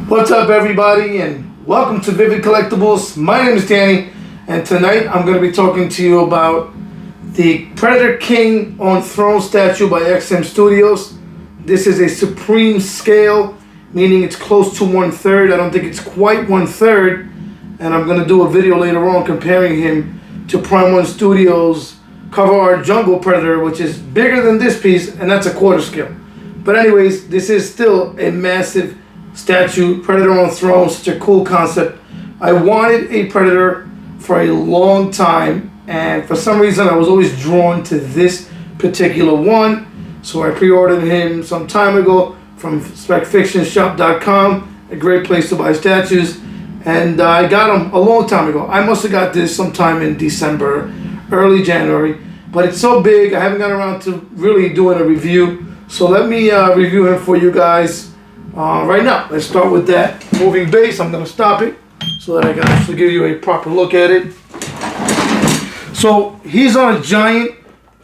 What's up, everybody, and welcome to Vivid Collectibles. My name is Danny, and tonight I'm going to be talking to you about the Predator King on Throne statue by XM Studios. This is a supreme scale, meaning it's close to 1/3. I don't think it's quite 1/3, and I'm going to do a video later on comparing him to Prime One Studios Cover Art Jungle Predator, which is bigger than this piece, and that's a quarter scale. But anyways, this is still a massive statue. Predator on Throne, such a cool concept. I wanted a Predator for a long time, and for some reason I was always drawn to this particular one. So I pre-ordered him some time ago from SpecFictionShop.com, a great place to buy statues, and I got him a long time ago. I must have got this sometime in December, early January, but it's so big I haven't got around to really doing a review. So let me review him for you guys right now. Let's start with that moving base. I'm going to stop it so that I can actually give you a proper look at it. So he's on a giant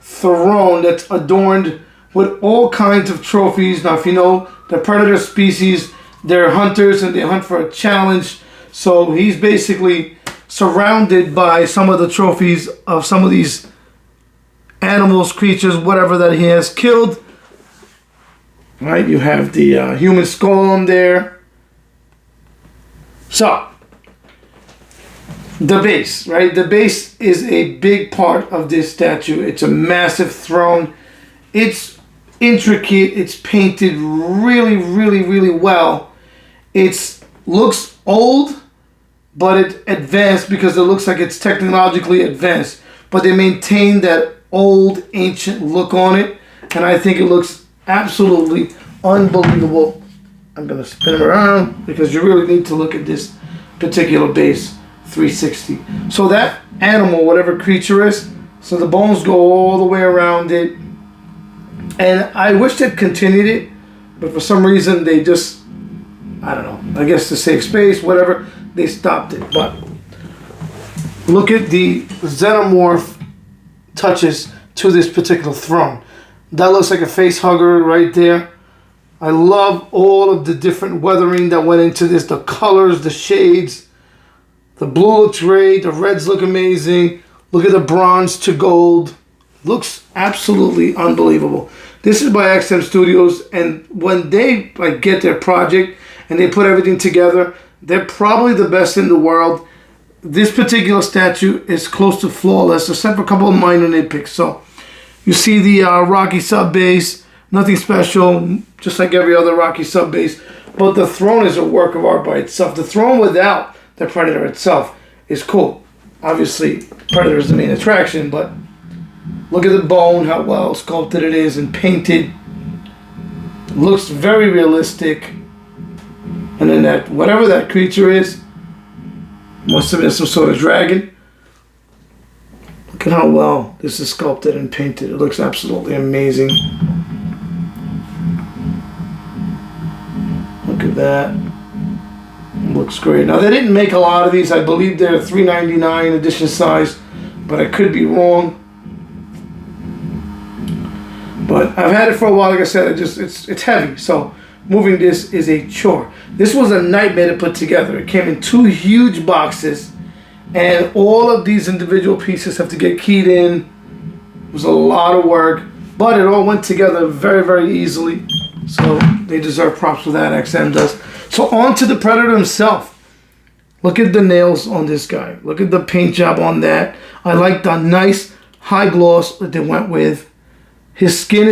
throne that's adorned with all kinds of trophies. Now, if you know the Predator species, they're hunters and they hunt for a challenge. So he's basically surrounded by some of the trophies of some of these animals, creatures, whatever that he has killed. Right, you have the human skull on there. So, the base, right? The base is a big part of this statue. It's a massive throne. It's intricate. It's painted really well. It looks old, but it's advanced because it looks like it's technologically advanced. But they maintain that old, ancient look on it, and I think it looks absolutely unbelievable. I'm going to spin him around because you really need to look at this particular base 360. So that animal, whatever creature is, so the bones go all the way around it. And I wish they'd continued it, but for some reason they just, I don't know, I guess to save space, whatever, they stopped it. But look at the xenomorph touches to this particular throne. That looks like a face hugger right there. I love all of the different weathering that went into this. The colors, the shades. The blue looks great. The reds look amazing. Look at the bronze to gold. Looks absolutely unbelievable. This is by XM Studios, and when they get their project and they put everything together, they're probably the best in the world. This particular statue is close to flawless, except for a couple of minor nitpicks. So you see the Rocky sub base, nothing special, just like every other Rocky sub base. But the throne is a work of art by itself. The throne without the Predator itself is cool. Obviously, Predator is the main attraction, but look at the bone, how well sculpted it is and painted. Looks very realistic. And then that, whatever that creature is, must have been some sort of dragon. Look at how well this is sculpted and painted. It looks absolutely amazing. Look at that. It looks great. Now, they didn't make a lot of these. I believe they're $3.99 edition size, but I could be wrong. But I've had it for a while. Like I said, it's heavy. So moving this is a chore. This was a nightmare to put together. It came in 2 huge boxes, and all of these individual pieces have to get keyed in. It was a lot of work, but it all went together very easily. So they deserve props for that, XM does. So on to the Predator himself. Look at the nails on this guy. Look at the paint job on that. I like the nice high gloss that they went with. His skin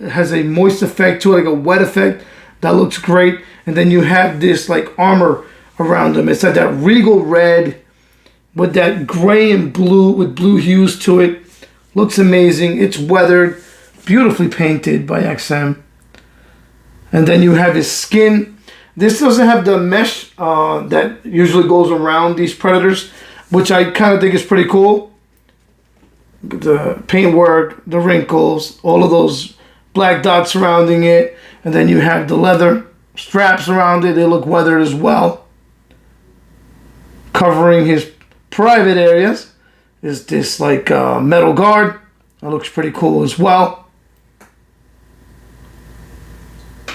has a moist effect to it, like a wet effect. That looks great. And then you have this like armor around him. It's like that regal red with that gray and blue, with blue hues to it. Looks amazing. It's weathered, beautifully painted by XM. And then you have his skin. This doesn't have the mesh that usually goes around these Predators, which I kind of think is pretty cool. The paintwork, the wrinkles, all of those black dots surrounding it. And then you have the leather straps around it. They look weathered as well. Covering his private areas is this like metal guard. That looks pretty cool as well.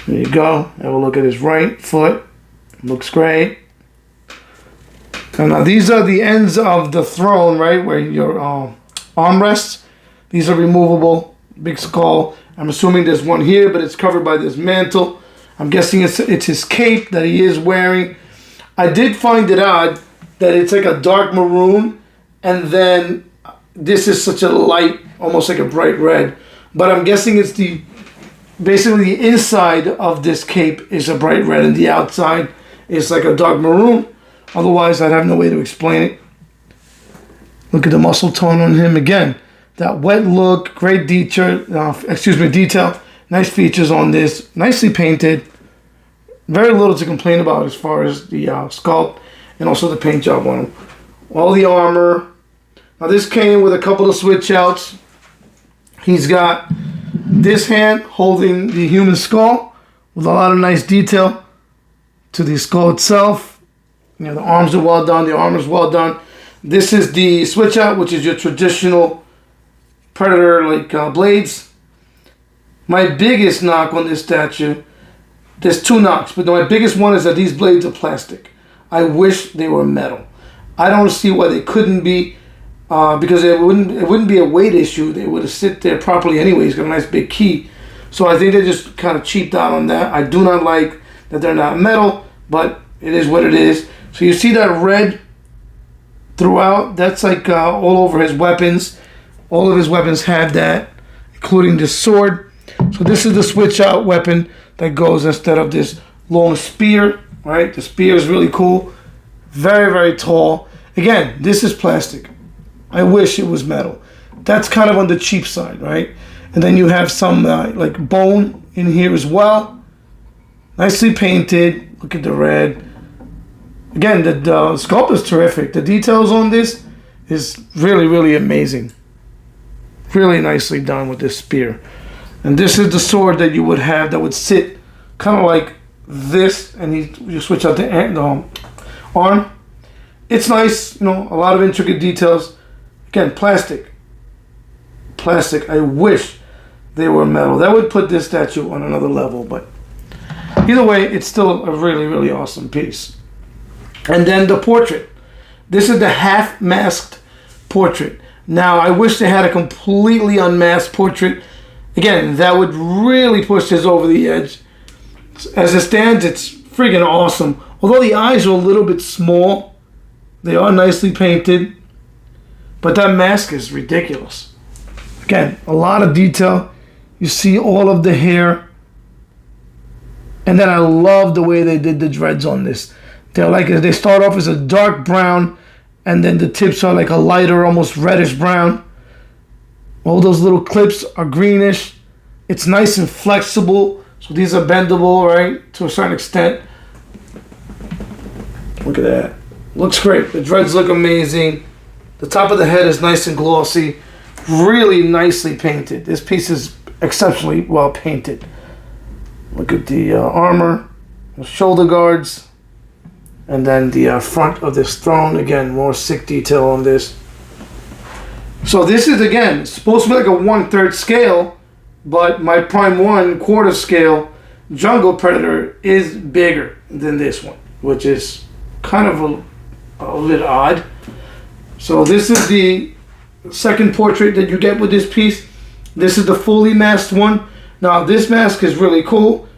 There you go. Have a look at his right foot. Looks great. And now these are the ends of the throne, right, where your armrests. These are removable. Big skull. I'm assuming there's one here, but it's covered by this mantle. I'm guessing it's his cape that he is wearing. I did find it odd that it's like a dark maroon, and then this is such a light, almost like a bright red. But I'm guessing it's basically the inside of this cape is a bright red, and the outside is like a dark maroon. Otherwise, I'd have no way to explain it. Look at the muscle tone on him again. That wet look, great detail. Detail. Nice features on this. Nicely painted. Very little to complain about as far as the sculpt and also the paint job on him. All the armor. Now this came with a couple of switch outs. He's got this hand holding the human skull with a lot of nice detail to the skull itself. You know, the arms are well done. The armor is well done. This is the switch out, which is your traditional Predator like blades. My biggest knock on this statue, there's two knocks, but my biggest one is that these blades are plastic. I wish they were metal. I don't see why they couldn't be, because it wouldn't be a weight issue. They would have sit there properly anyway. He's got a nice big key. So I think they just kind of cheaped out on that. I do not like that they're not metal, but it is what it is. So you see that red throughout? That's like all over his weapons. All of his weapons have that, including this sword. So this is the switch out weapon that goes instead of this long spear, right? The spear is really cool. Very, very tall. Again, this is plastic. I wish it was metal. That's kind of on the cheap side, right? And then you have some like bone in here as well. Nicely painted. Look at the red. Again, the sculpt is terrific. The details on this is really, really amazing. Really nicely done with this spear. And this is the sword that you would have that would sit kind of like this, and you switch out the arm. It's nice, you know, a lot of intricate details. Again, plastic. Plastic. I wish they were metal. That would put this statue on another level, but either way, it's still a really, really awesome piece. And then the portrait. This is the half-masked portrait. Now, I wish they had a completely unmasked portrait. Again, that would really push this over the edge. As it stands, it's freaking awesome. Although the eyes are a little bit small, they are nicely painted. But that mask is ridiculous. Again, a lot of detail. You see all of the hair. And then I love the way they did the dreads on this. They start off as a dark brown, and then the tips are like a lighter, almost reddish brown. All those little clips are greenish. It's nice and flexible, so these are bendable, right, to a certain extent. Look at that. Looks great. The dreads look amazing. The top of the head is nice and glossy. Really nicely painted. This piece is exceptionally well painted. Look at the armor, the shoulder guards. And then the front of this throne, again, more sick detail on this. So this is, again, supposed to be like a 1/3 scale, but my Prime 1/4 scale Jungle Predator is bigger than this one, which is kind of a bit odd. So this is the second portrait that you get with this piece. This is the fully masked one. Now this mask is really cool.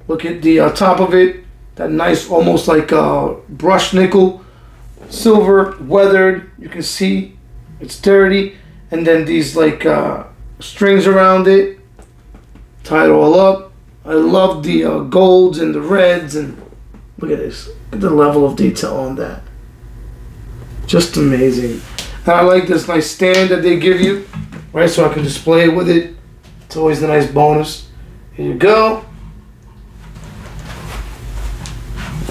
Look at the top of it. That nice, almost like brushed nickel, silver, weathered. You can see it's dirty. And then these like strings around it. Tie it all up. I love the golds and the reds. And look at this. Look at the level of detail on that. Just amazing. And I like this nice stand that they give you, right? So I can display it with it. It's always a nice bonus. Here you go.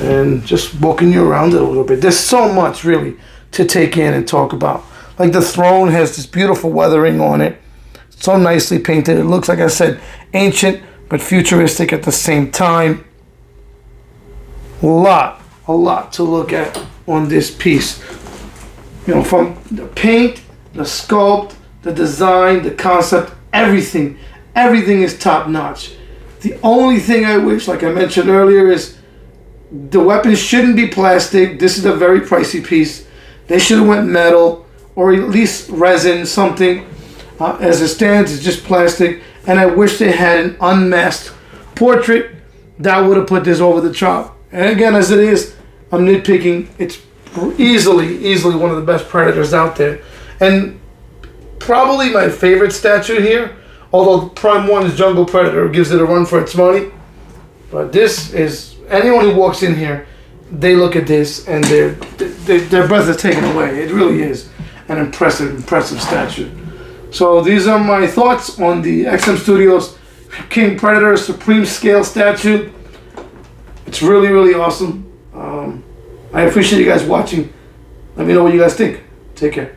And just walking you around it a little bit. There's so much really to take in and talk about. Like the throne has this beautiful weathering on it. So nicely painted. It looks, like I said, ancient but futuristic at the same time. A lot to look at on this piece. You know, from the paint, the sculpt, the design, the concept, everything. Everything is top notch. The only thing I wish, like I mentioned earlier, is The weapons shouldn't be plastic. This is a very pricey piece. They should have went metal or at least resin, something. As it stands, it's just plastic. And I wish they had an unmasked portrait that would have put this over the top. And again, as it is, I'm nitpicking. It's easily one of the best Predators out there. And probably my favorite statue here, although Prime 1 is Jungle Predator, gives it a run for its money. But this is, anyone who walks in here, they look at this and their breath is taken away. It really is an impressive statue. So these are my thoughts on the XM Studios King Predator Supreme Scale statue. It's really awesome. I appreciate you guys watching. Let me know what you guys think. Take care.